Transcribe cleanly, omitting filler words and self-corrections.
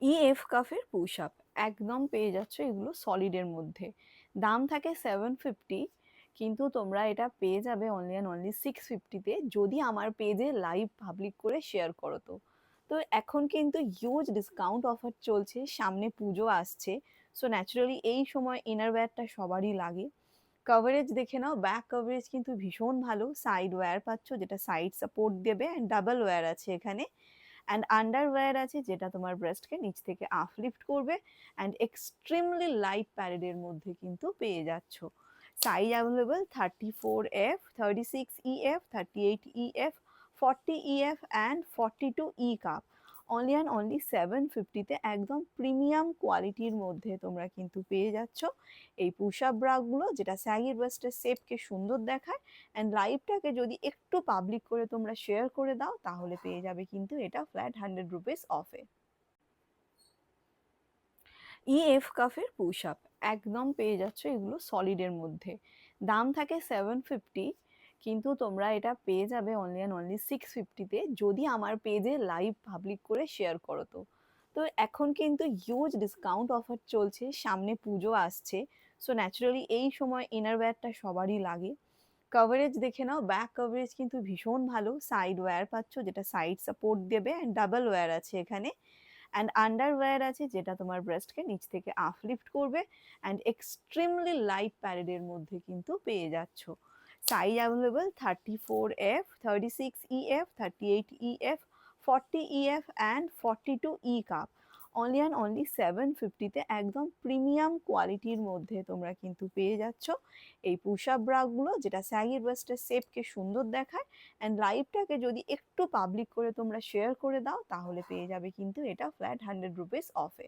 EF কাফের push up একদম পেয়ে যাচ্ছ এগুলো সলিডের মধ্যে। দাম থাকে 750, কিন্তু তোমরা এটা পেয়ে যাবে অনলি অ্যান্ড অনলি 650-তে যদি আমার পেজে লাইভ পাবলিক করে শেয়ার করো। তো তো এখন কিন্তু হিউজ ডিসকাউন্ট অফার চলছে, সামনে পুজো আসছে। সো ন্যাচারালি এই সময় ইনারওয়্যারটা সবারই লাগে। কভারেজ দেখে নাও, ব্যাক কভারেজ কিন্তু ভীষণ ভালো, সাইড ওয়্যার পাচ্ছ যেটা সাইড সাপোর্ট দেবে, অ্যান্ড ডাবল ওয়্যার আছে এখানে, অ্যান্ড আন্ডারওয়্যার আছে যেটা তোমার ব্রেস্টকে নিচ থেকে আপলিফট করবে, অ্যান্ড এক্সট্রিমলি লাইট প্যারেডের মধ্যে কিন্তু পেয়ে যাচ্ছ। Size available 34F, 36EF, 38EF, 40EF and 42E cup. Only and only 750-তে একদম প্রিমিয়াম কোয়ালিটির মধ্যে তোমরা কিন্তু পেয়ে যাচ্ছ এই পুশ আপ ব্রাগুলো, যেটা স্যাগি ব্রেস্টের শেপকে সুন্দর দেখায়, অ্যান্ড লাইভটাকে যদি একটু পাবলিক করে তোমরা শেয়ার করে দাও তাহলে পেয়ে যাবে কিন্তু এটা ফ্ল্যাট 100 রুপিস অফে। ইএফ কাফের পুশ আপ একদম পেয়ে যাচ্ছ এগুলো সলিডের মধ্যে। দাম থাকে 750, কিন্তু তোমরা এটা পেয়ে যাবে অনলি অ্যান্ড অনলি 650-তে যদি আমার পেজে লাইভ পাবলিক করে শেয়ার করো। তো তো এখন কিন্তু হিউজ ডিসকাউন্ট অফার চলছে, সামনে পুজো আসছে। সো ন্যাচারালি এই সময় ইনারওয়্যারটা সবারই লাগে। কভারেজ দেখে নাও, ব্যাক কভারেজ কিন্তু ভীষণ ভালো, সাইড ওয়্যার পাচ্ছ যেটা সাইড সাপোর্ট দেবে, অ্যান্ড ডাবল ওয়্যার আছে এখানে, অ্যান্ড আন্ডারওয়্যার আছে যেটা তোমার ব্রেস্টকে নিচ থেকে আপলিফট করবে, অ্যান্ড এক্সট্রিমলি লাইট প্যারেডের মধ্যে কিন্তু পেয়ে যাচ্ছ। Size available 34F, 36EF, 38EF, 40EF and 42E cup. Only and only 750-তে একদম প্রিমিয়াম কোয়ালিটির মধ্যে তোমরা কিন্তু পেয়ে যাচ্ছ এই পুশ আপ ব্রাগুলো, যেটা স্যাগি ব্রেস্টের শেপকে সুন্দর দেখায়, অ্যান্ড লাইভটাকে যদি একটু পাবলিক করে তোমরা শেয়ার করে দাও তাহলে পেয়ে যাবে কিন্তু এটা ফ্ল্যাট 100 রুপিস অফে।